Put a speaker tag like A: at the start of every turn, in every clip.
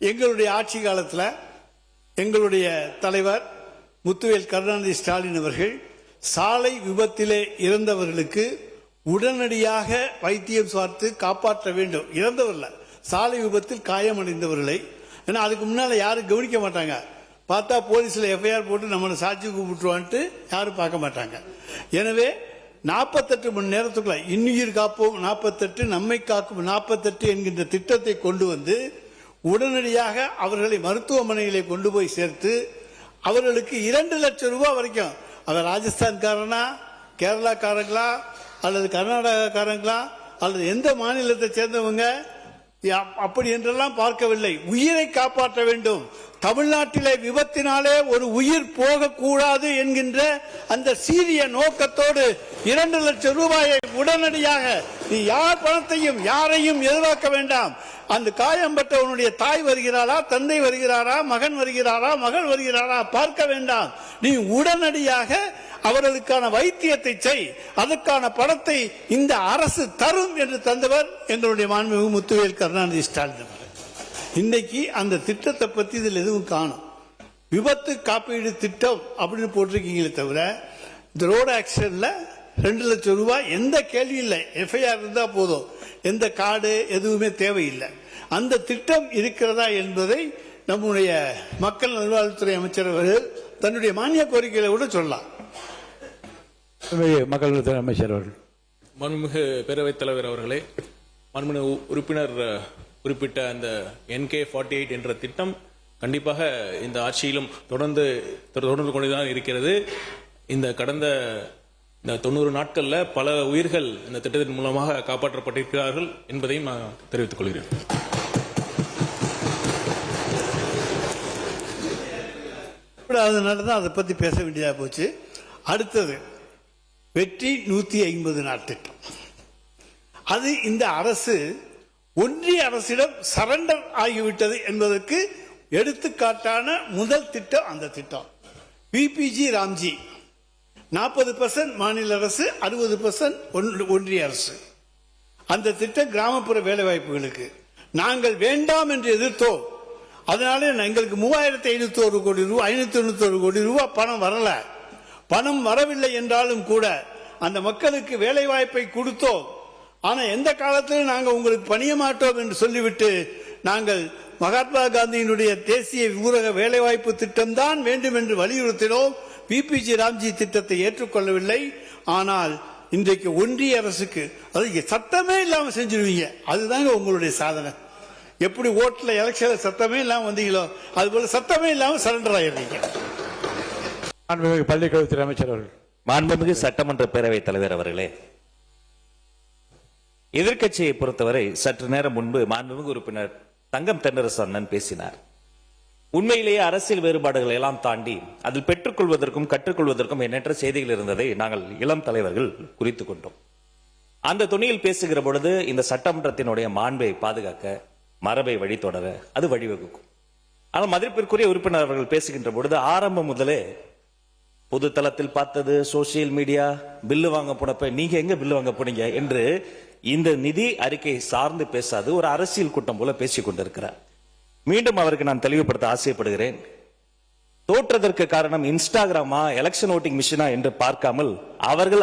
A: எங்களுடைய ஆட்சி காலத்தில் எங்களுடைய தலைவர் முத்துவேல் கருணாநிதி ஸ்டாலின் அவர்கள் சாலை விபத்திலே இறந்தவர்களுக்கு உடனடியாக வைத்தியம் பார்த்து காப்பாற்ற வேண்டும். இறந்தவர்கள சாலை விபத்தில் காயமடைந்தவர்களை, ஏன்னா அதுக்கு முன்னால் யாரும் கவனிக்க மாட்டாங்க. பார்த்தா போலீஸில் எஃப்ஐஆர் போட்டு நம்மளை சாட்சி கூப்பிட்டுருவான்ட்டு யாரும் பார்க்க மாட்டாங்க. எனவே 48 மணி நேரத்துக்குள்ள இன்னுயிர் காப்போம் 48 நம்மை காக்கும் 48 என்கின்ற திட்டத்தை கொண்டு வந்து உடனடியாக அவர்களை மருத்துவமனைகளை கொண்டு போய் சேர்த்து அவர்களுக்கு 2 லட்சம் ரூபாய் வரைக்கும், அவர் ராஜஸ்தான்காரனா, கேரளாக்காரங்களா அல்லது கர்நாடகாக்காரங்களா அல்லது எந்த மாநிலத்தை சேர்ந்தவங்க அப்படி என்றெல்லாம் பார்க்கவில்லை. உயிரை காப்பாற்ற வேண்டும். தமிழ்நாட்டிலே விபத்தினாலே ஒரு உயிர் போகக்கூடாது என்கின்ற அந்த சீரிய நோக்கத்தோடு 2 லட்சம் ரூபாயை உடனடியாக, நீ யார் பணத்தையும் யாரையும் எதிர்பார்க்க வேண்டாம். அந்த காயம்பட்டவனுடைய தாய் வருகிறாரா, தந்தை வருகிறாரா, மகன் வருகிறாரா, மகள் வருகிறாரா பார்க்க வேண்டாம். நீ உடனடியாக அவர்களுக்கான வைத்தியத்தை செய், அதற்கான பணத்தை இந்த அரசு தரும் என்று தந்தவர் எங்களுடைய மாண்புமிகு முத்துவேல் கருணாநிதி ஸ்டாலின் அவர்கள். இன்னைக்கு அந்த திட்டத்தை பத்தி இதில் எதுவும் காணும். விபத்து காப்பீடு திட்டம் அப்படின்னு போட்டிருக்கீங்களே தவிர இந்த ரோடு ஆக்சிடென்ட்ல 2 லட்சம் ரூபாய் எந்த கேள்வி இல்லை. எஃப்ஐஆர் இருந்தா போதும், எந்த கார்டு எதுவுமே தேவையில்லை. அந்த திட்டம் இருக்கிறதா என்பதை நம்முடைய மக்கள் நல்வாழ்வுத்துறை அமைச்சர் அவர்கள் தன்னுடைய மானிய கோரிக்கையில கூட சொல்லலாம்.
B: மக்கள் நல்வாழ்வுத்துறை அமைச்சர் அவர்கள்.
C: மாண்புமிகு பேரவைத் தலைவர் அவர்களே, மாண்புமிகு உறுப்பினர் குறிப்பிட்ட அந்த NK48 என்ற திட்டம் கண்டிப்பாக இந்த ஆட்சியிலும் தொடர்ந்து கொண்டுதான் இருக்கிறது. இந்த கடந்த 90 நாட்கள்ல பல உயிர்கள் இந்த திட்டத்தின் மூலமாக காப்பாற்றப்பட்டிருக்கிறார்கள் என்பதையும் நான் தெரிவித்துக் கொள்கிறேன்.
A: அதனால தான் அதை பத்தி பேச வேண்டியதா போச்சு. அடுத்தது வெற்றி 150 நாள் திட்டம். அது இந்த அரசு ஒன்றிய அரசிடம் சரண்டர் ஆகிவிட்டது என்பதற்கு எடுத்துக்காட்டான முதல் திட்டம் அந்த திட்டம். VPG ராம்ஜி 40% மாநில அரசு, 60% ஒன்றிய அரசு. அந்த திட்டம் கிராமப்புற வேலைவாய்ப்புகளுக்கு நாங்கள் வேண்டாம் என்று எதிர்த்தோம். அதனால எங்களுக்கு 3591 கோடி ரூபாய் 591 கோடி ரூபாய் பணம் வரல. பணம் வரவில்லை என்றாலும் கூட அந்த மக்களுக்கு வேலை வாய்ப்பை கொடுத்தோம். ஆனா எந்த காலத்திலும் நாங்கள் உங்களுக்கு பணிய மாட்டோம் என்று சொல்லிவிட்டு நாங்கள் மகாத்மா காந்தியினுடைய தேசிய ஊரக வேலைவாய்ப்பு திட்டம் தான் வேண்டும் என்று வலியுறுத்தினோம். VPG ராம்ஜி திட்டத்தை ஏற்றுக்கொள்ளவில்லை. ஆனால் இன்றைக்கு ஒன்றிய அரசுக்கு அது சட்டமே இல்லாம செஞ்சிருவீங்க. அதுதாங்க உங்களுடைய சாதனை. எப்படி ஓட்டுல எலெக்ஷன்ல சத்தமே இல்லாம வந்தீங்களோ அது போல சத்தமே இல்லாம சரண்டர் ஆயிடுறீங்க.
B: பள்ளிக்கல்வித்துறை அமைச்சர் அவர்கள்.
D: மாண்புமிகு சட்டமன்ற பேரவைத் தலைவர் அவர்களே, எதிர்க்கட்சியை பொறுத்தவரை சற்று நேரம் முன்பு மாண்புமிகு உறுப்பினர் தங்கம் தென்னரசு அண்ணன் பேசினார். உண்மையிலேயே அரசியல் வேறுபாடுகளை எல்லாம் தாண்டி அதில் பெற்றுக்கொள்வதற்கும் கற்றுக்கொள்வதற்கும் எண்ணற்ற செய்திகள் இருந்ததை நாங்கள் இளம் தலைவர்கள் குறித்துக் கொண்டோம். அந்த துணியில் பேசுகிற பொழுது இந்த சட்டமன்றத்தினுடைய மாண்பை பாதுகாக்க, மரபை வழி தொடர அது வழிவகுக்கும். ஆனால் மதிப்பிற்குரிய உறுப்பினர் அவர்கள் பேசுகின்ற பொழுது ஆரம்பம் முதலே பொது தளத்தில் பார்த்தது, சோசியல் மீடியா, பில்லு வாங்க போனப்ப நீங்க எங்க பில்லு வாங்க போனீங்க என்று இந்த நிதி அறிக்கை சார்ந்து பேசாது ஒரு அரசியல் கூட்டம் போல பேசிக் கொண்டிருக்கிறார். மீண்டும் அவருக்கு நான் தெளிவுபடுத்த ஆசைப்படுகிறேன். தோற்றதற்கு காரணம் இன்ஸ்டாகிராமா, எலெக்ஷன் ஓட்டிங் மிஷினா என்று பார்க்காமல்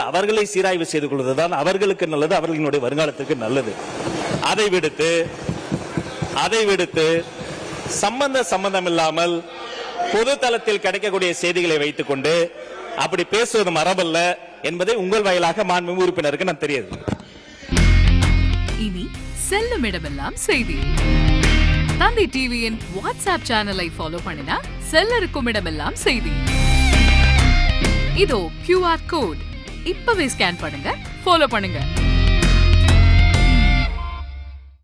D: அவர்களை சீராய்வு செய்து கொள்வதுதான் அவர்களுக்கு நல்லது, அவர்களினுடைய வருங்காலத்திற்கு நல்லது. அதை விடுத்து சம்பந்தம் இல்லாமல் பொது தளத்தில் கிடைக்கக்கூடிய செய்திகளை வைத்துக் கொண்டு அப்படி பேசுவது மரபல்ல என்பதை உங்கள் வாயிலாக மாண்புமிகு உறுப்பினருக்கு நான் தெரியாது.
E: இனி செல்லும் இடமெல்லாம் செய்தி. தந்தை டிவியின் வாட்ஸ்அப் சேனலை ஃபாலோ பண்ணினா செல்ல இருக்கும் இடமெல்லாம் செய்தி. இதோ QR கோட் இப்பவே ஸ்கேன் பண்ணுங்க, ஃபாலோ பண்ணுங்க.